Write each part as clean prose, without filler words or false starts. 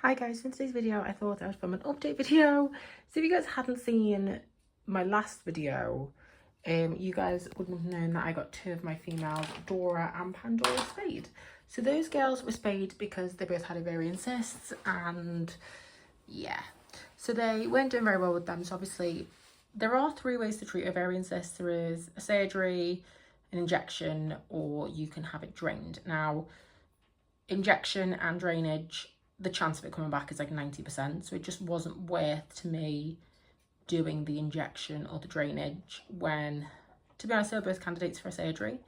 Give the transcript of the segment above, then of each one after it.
Hi guys, in today's video I thought I would film an update video. So if you guys hadn't seen my last video, you guys wouldn't have known that I got two of my females, Dora and Pandora, spayed. So those girls were spayed because they both had ovarian cysts, and yeah, so they weren't doing very well with them. So obviously there are three ways to treat ovarian cysts. There is a surgery, an injection, or you can have it drained. Now, injection and drainage, the chance of it coming back is like 90%, so it just wasn't worth to me doing the injection or the drainage when, to be honest, they were both candidates for a surgery.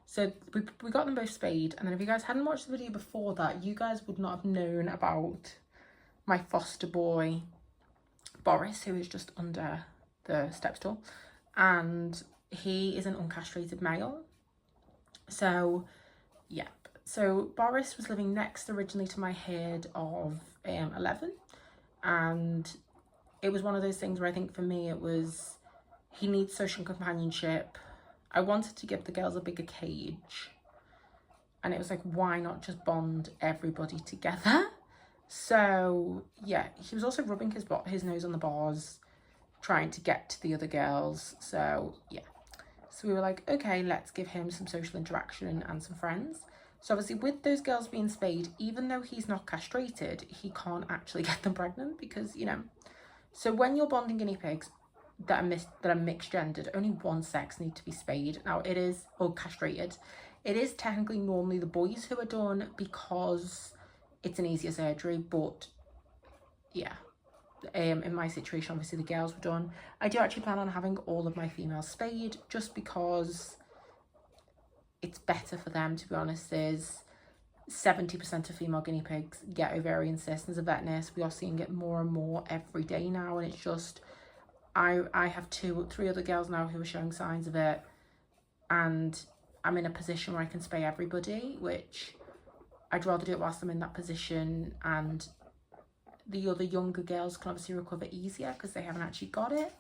So we got them both spayed, and then if you guys hadn't watched the video before that, you guys would not have known about my foster boy Boris, who is just under the step stool, and he is an uncastrated male. So yeah, so Boris was living next originally to my herd of 11, and it was one of those things where I think for me it was, he needs social companionship. I wanted to give the girls a bigger cage, and it was like, why not just bond everybody together? So yeah, he was also rubbing his nose on the bars, trying to get to the other girls. So yeah, so we were like, okay, let's give him some social interaction and some friends. So obviously with those girls being spayed, even though he's not castrated, he can't actually get them pregnant because, you know. So when you're bonding guinea pigs that are mixed gendered, only one sex need to be spayed. Now it is, or castrated. It is technically normally the boys who are done because it's an easier surgery, but yeah. In my situation, obviously the girls were done. I do actually plan on having all of my females spayed just because it's better for them, to be honest. There's 70% of female guinea pigs get ovarian cysts, and as a vet nurse we are seeing it more and more every day now, and it's just, I have three other girls now who are showing signs of it, and I'm in a position where I can spay everybody, which I'd rather do it whilst I'm in that position, and the other younger girls can obviously recover easier because they haven't actually got it.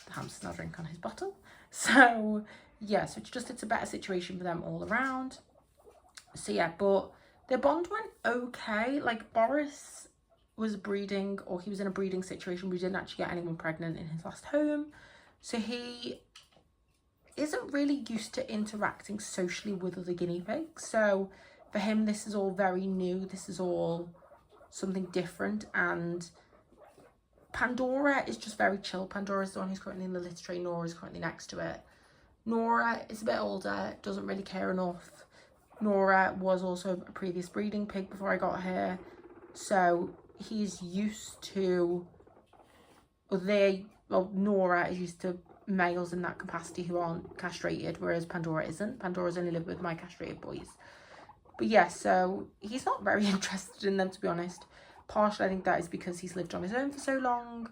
The hamster's now drinking on his bottle. So yeah, so it's a better situation for them all around. So yeah, but their bond went okay. Like Boris was breeding, or he was in a breeding situation. We didn't actually get anyone pregnant in his last home, so he isn't really used to interacting socially with other guinea pigs. So for him, this is all very new. This is all something different. And Pandora is just very chill. Pandora is the one who's currently in the litter tray. Nora is currently next to it. Nora is a bit older, doesn't really care enough. Nora was also a previous breeding pig before I got her, so he's used to, Nora is used to males in that capacity who aren't castrated, whereas Pandora isn't. Pandora's only lived with my castrated boys. But yeah, so he's not very interested in them, to be honest. Partially, I think that is because he's lived on his own for so long,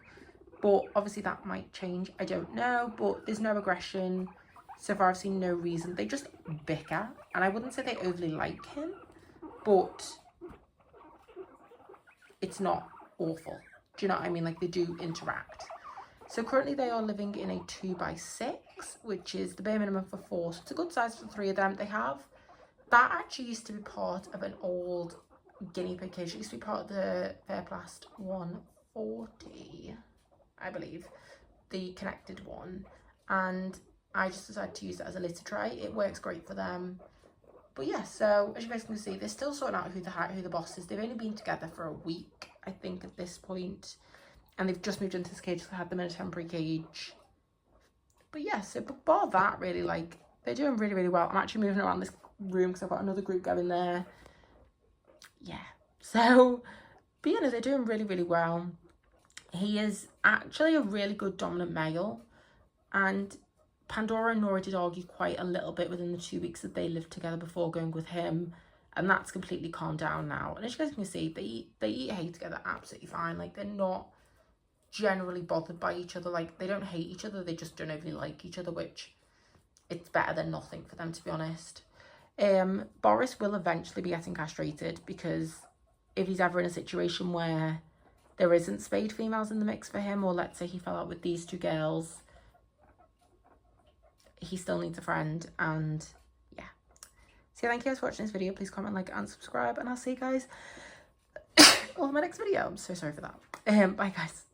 but obviously that might change, I don't know. But there's no aggression. So far I've seen no reason. They just bicker, and I wouldn't say they overly like him, but it's not awful. Do you know what I mean? Like, they do interact. So currently they are living in a 2x6, which is the bare minimum for 4. So it's a good size for 3 of them. They have, that actually used to be part of an old guinea pig cage. It used to be part of the Fairplast 140, I believe, the connected one, and I just decided to use it as a litter tray. It works great for them. But yeah, so as you guys can see, they're still sorting out who the boss is. They've only been together for a week, I think, at this point, and they've just moved into this cage, so I had them in a temporary cage. But yeah, so bar that, really, like, they're doing really, really well. I'm actually moving around this room because I've got another group going there. Yeah, so, but yeah, no, they're doing really, really well. He is actually a really good dominant male, and Pandora and Nora did argue quite a little bit within the 2 weeks that they lived together before going with him, and that's completely calmed down now. And as you guys can see, they eat hay together absolutely fine. Like, they're not generally bothered by each other. Like, they don't hate each other, they just don't overly like each other, which, it's better than nothing for them, to be honest. Boris will eventually be getting castrated, because if he's ever in a situation where there isn't spayed females in the mix for him, or let's say he fell out with these two girls, he still needs a friend. And yeah, so thank you guys for watching this video. Please comment, like, and subscribe, and I'll see you guys all in my next video. I'm so sorry for that. Bye guys.